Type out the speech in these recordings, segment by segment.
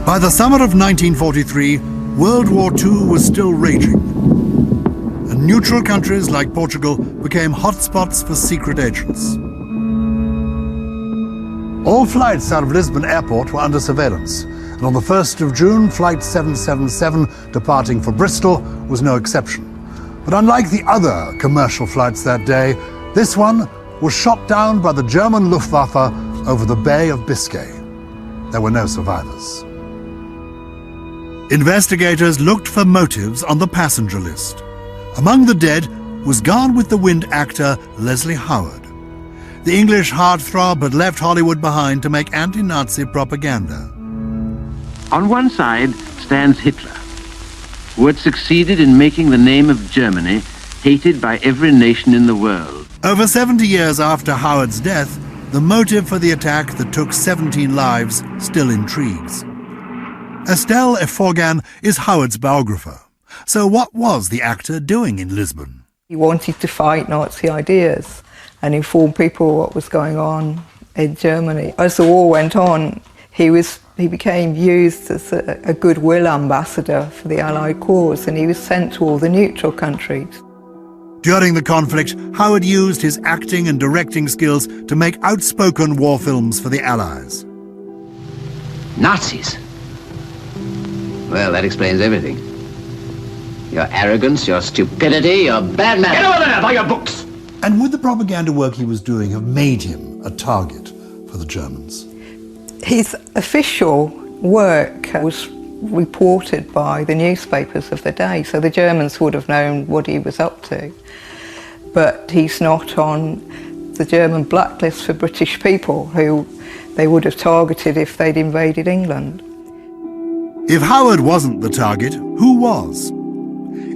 By the summer of 1943, World War II was still raging, and neutral countries like Portugal became hotspots for secret agents. All flights out of Lisbon Airport were under surveillance, and on the 1st of June, Flight 777 departing for Bristol was no exception. But unlike the other commercial flights that day, this one was shot down by the German Luftwaffe over the Bay of Biscay. There were no survivors. Investigators looked for motives on the passenger list. Among the dead was Gone with the Wind actor Leslie Howard. The English heartthrob had left Hollywood behind to make anti-Nazi propaganda. On one side stands Hitler, who had succeeded in making the name of Germany hated by every nation in the world. Over 70 years after Howard's death, the motive for the attack that took 17 lives still intrigues. Estelle Eforgan is Howard's biographer. So what was the actor doing in Lisbon? He wanted to fight Nazi ideas and inform people what was going on in Germany. As the war went on, he became used as a goodwill ambassador for the Allied cause, and he was sent to all the neutral countries. During the conflict, Howard used his acting and directing skills to make outspoken war films for the Allies. Nazis? Well, that explains everything. Your arrogance, your stupidity, your bad manners. Get over there by your books! And would the propaganda work he was doing have made him a target for the Germans? His official work was reported by the newspapers of the day, so the Germans would have known what he was up to. But he's not on the German blacklist for British people who they would have targeted if they'd invaded England. If Howard wasn't the target, who was?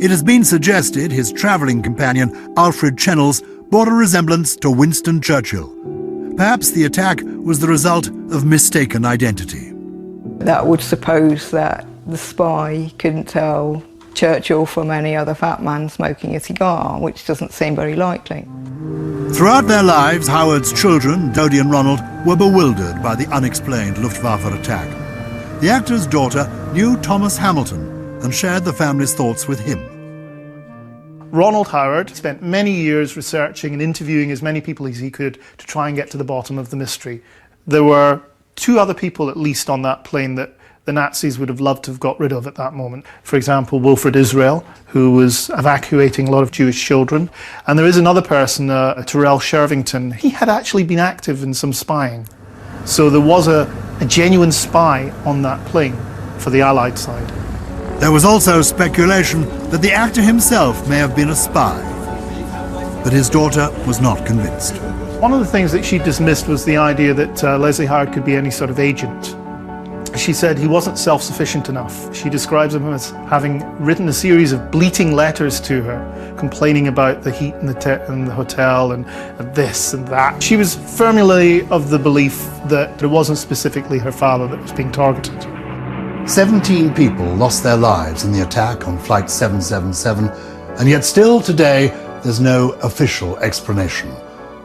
It has been suggested his travelling companion, Alfred Chennels, bore a resemblance to Winston Churchill. Perhaps the attack was the result of mistaken identity. That would suppose that the spy couldn't tell Churchill from any other fat man smoking a cigar, which doesn't seem very likely. Throughout their lives, Howard's children, Dodie and Ronald, were bewildered by the unexplained Luftwaffe attack. The actor's daughter knew Thomas Hamilton and shared the family's thoughts with him. Ronald Howard spent many years researching and interviewing as many people as he could to try and get to the bottom of the mystery. There were two other people at least on that plane that the Nazis would have loved to have got rid of at that moment. For example, Wilfred Israel, who was evacuating a lot of Jewish children. And there is another person, Tyrell Shervington. He had actually been active in some spying. So there was a genuine spy on that plane for the Allied side. There was also speculation that the actor himself may have been a spy, but his daughter was not convinced. One of the things that she dismissed was the idea that Leslie Howard could be any sort of agent. She said he wasn't self-sufficient enough. She describes him as having written a series of bleating letters to her, complaining about the heat in the hotel and this and that. She was firmly of the belief that it wasn't specifically her father that was being targeted. 17 people lost their lives in the attack on Flight 777, and yet still today there's no official explanation,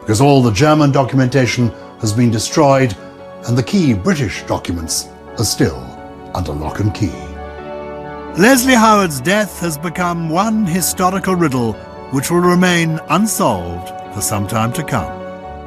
because all the German documentation has been destroyed and the key British documents are still under lock and key. Leslie Howard's death has become one historical riddle which will remain unsolved for some time to come.